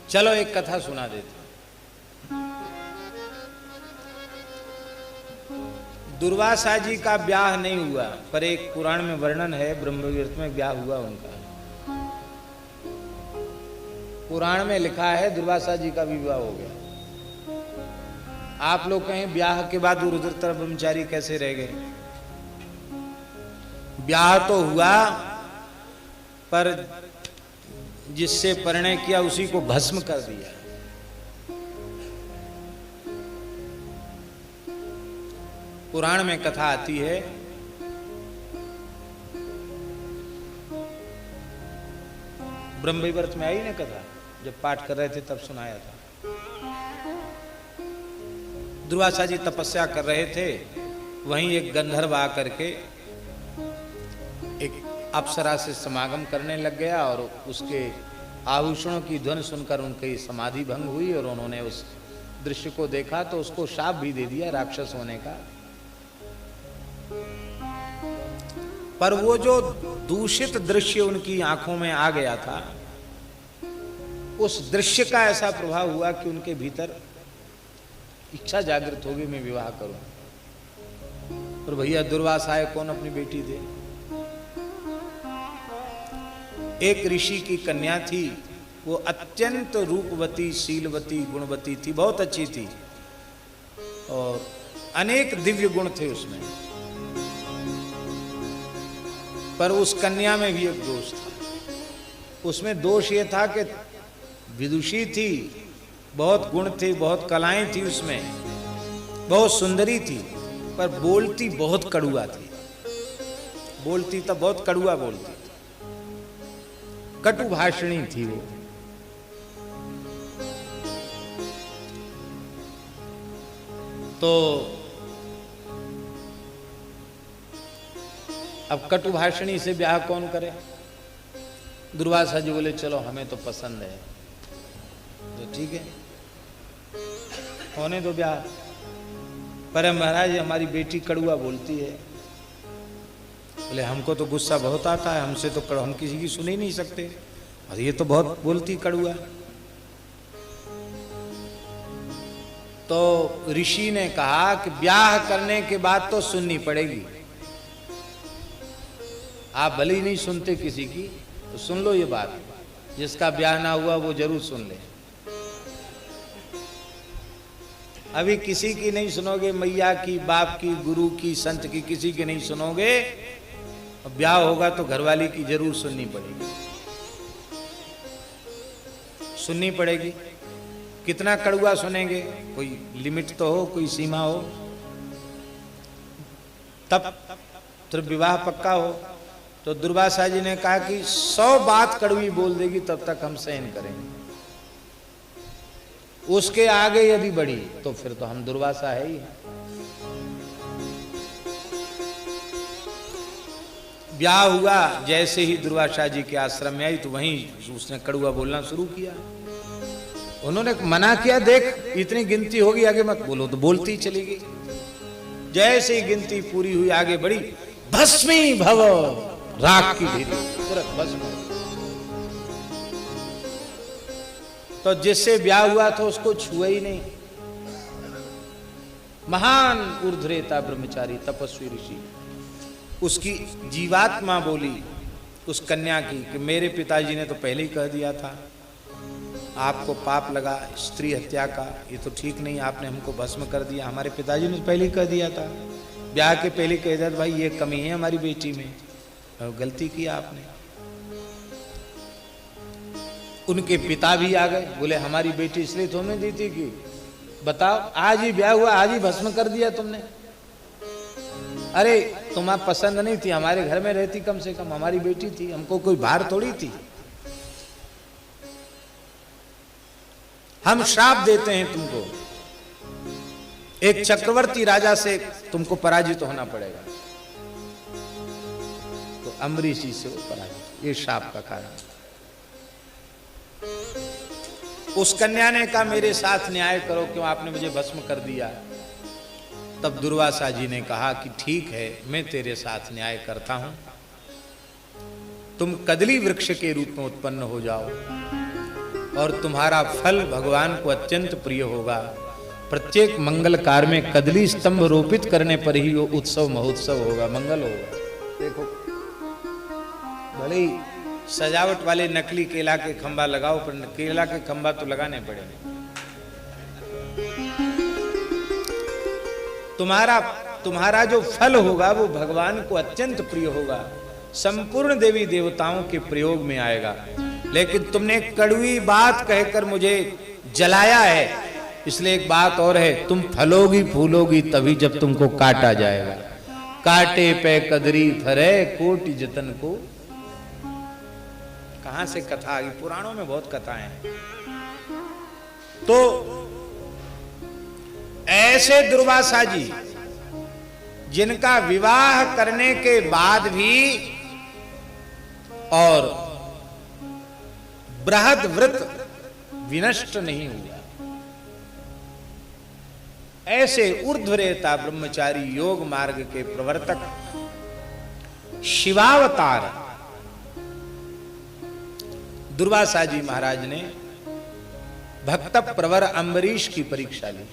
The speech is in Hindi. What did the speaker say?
चलो एक कथा सुना देते। दुर्वासा जी का ब्याह नहीं हुआ, पर एक पुराण में वर्णन है, ब्रह्मविवर्त में ब्याह हुआ उनका। पुराण में लिखा है दुर्वासा जी का विवाह हो गया। आप लोग कहें ब्याह के बाद रुद्रतर ब्रह्मचारी कैसे रह गए? ब्याह तो हुआ, पर जिससे परिणय किया उसी को भस्म कर दिया। पुराण में कथा आती है, ब्रह्मविवर्त में आई ना कथा, जब पाठ कर रहे थे तब सुनाया था। दुर्वासा जी तपस्या कर रहे थे, वहीं एक गंधर्व आकर के एक अप्सरा से समागम करने लग गया और उसके आभूषणों की ध्वनि सुनकर उनकी समाधि भंग हुई और उन्होंने उस दृश्य को देखा तो उसको शाप भी दे दिया राक्षस होने का। पर वो जो दूषित दृश्य उनकी आंखों में आ गया था, उस दृश्य का ऐसा प्रभाव हुआ कि उनके भीतर इच्छा जागृत होगी मैं विवाह करूं। और भैया दुर्वासा है, कौन अपनी बेटी दे? एक ऋषि की कन्या थी, वो अत्यंत रूपवती, शीलवती, गुणवती थी, बहुत अच्छी थी और अनेक दिव्य गुण थे उसमें। पर उस कन्या में भी एक दोष था। उसमें दोष ये था कि विदुषी थी, बहुत गुण थे, बहुत कलाएं थी उसमें, बहुत सुंदरी थी, पर बोलती बहुत कड़ुआ थी। बोलती तो बहुत कड़ुआ बोलती, कटु भाषणी थी वो। तो अब कटु भाषणी से ब्याह कौन करे? दुर्वासा जी बोले चलो हमें तो पसंद है, तो ठीक है होने दो ब्याह। पर महाराज हमारी बेटी कड़ुआ बोलती है। बोले हमको तो गुस्सा बहुत आता है, हमसे तो हम किसी की सुन ही नहीं सकते, और ये तो बहुत बोलती कड़ुआ। तो ऋषि ने कहा कि ब्याह करने के बाद तो सुननी पड़ेगी। आप भले ही नहीं सुनते किसी की, तो सुन लो ये बात, जिसका ब्याह ना हुआ वो जरूर सुन ले। अभी किसी की नहीं सुनोगे, मैया की, बाप की, गुरु की, संत की, किसी की नहीं सुनोगे। ब्याह होगा तो घरवाली की जरूर सुननी पड़ेगी, सुननी पड़ेगी। कितना कड़ुआ सुनेंगे? कोई लिमिट तो हो, कोई सीमा हो, तब तो विवाह पक्का हो। तो दुर्वासा जी ने कहा कि 100 बात कड़वी बोल देगी तब तक हम सहन करेंगे, उसके आगे यदि बढ़ी तो फिर तो हम दुर्वासा है ही। ब्याह हुआ, जैसे ही दुर्वासा जी के आश्रम में आई तो वहीं उसने कड़ुआ बोलना शुरू किया। उन्होंने मना किया, देख इतनी गिनती होगी आगे मत बोलो, तो बोलती चली गई। जैसे ही गिनती पूरी हुई आगे बढ़ी, भस्मी भव, राख की ढेरी, तुरंत भस्म। तो जिससे ब्याह हुआ था उसको छुआ ही नहीं। महान ऊर्ध्वरेता ब्रह्मचारी तपस्वी ऋषि, उसकी जीवात्मा बोली उस कन्या की कि मेरे पिताजी ने तो पहले ही कह दिया था, आपको पाप लगा स्त्री हत्या का, ये तो ठीक नहीं, आपने हमको भस्म कर दिया। हमारे पिताजी ने पहले ही कह दिया था, ब्याह के पहले कह दिया था, भाई ये कमी है हमारी बेटी में, गलती की आपने। उनके पिता भी आ गए, बोले हमारी बेटी इसलिए तुमने दी थी कि बताओ आज ही ब्याह हुआ, आज ही भस्म कर दिया तुमने। अरे तुम्हें पसंद नहीं थी, हमारे घर में रहती, कम से कम हमारी बेटी थी, हमको कोई भार थोड़ी थी। हम श्राप देते हैं तुमको, एक चक्रवर्ती राजा से तुमको पराजित होना पड़ेगा। तो अम्बरीश जी से वो पराजित, ये श्राप का कारण। उस कन्या ने कहा मेरे साथ न्याय करो, क्यों आपने मुझे भस्म कर दिया। तब दुर्वासा जी ने कहा कि ठीक है मैं तेरे साथ न्याय करता हूं, तुम कदली वृक्ष के रूप में उत्पन्न हो जाओ और तुम्हारा फल भगवान को अत्यंत प्रिय होगा। प्रत्येक मंगल कार्य में कदली स्तंभ रोपित करने पर ही वो उत्सव महोत्सव होगा, मंगल होगा। देखो भले ही सजावट वाले नकली केला के खंभा लगाओ, पर केला के खंभा तो लगाने पड़ेंगे। तुम्हारा जो फल होगा वो भगवान को अत्यंत प्रिय होगा, संपूर्ण देवी देवताओं के प्रयोग में आएगा। लेकिन तुमने कड़वी बात कहकर मुझे जलाया है, इसलिए एक बात और है, तुम फलोगी फूलोगी तभी जब तुमको काटा जाएगा। काटे पे कदरी फरे कोटि जतन को। कहां से कथा आ गई? पुराणों में बहुत कथाएं हैं। तो ऐसे दुर्वासा जी जिनका विवाह करने के बाद भी और बृहद व्रत विनष्ट नहीं हुआ, ऐसे ऊर्ध्वरेता ब्रह्मचारी योग मार्ग के प्रवर्तक शिवावतार दुर्वासा जी महाराज ने भक्त प्रवर अम्बरीश की परीक्षा ली।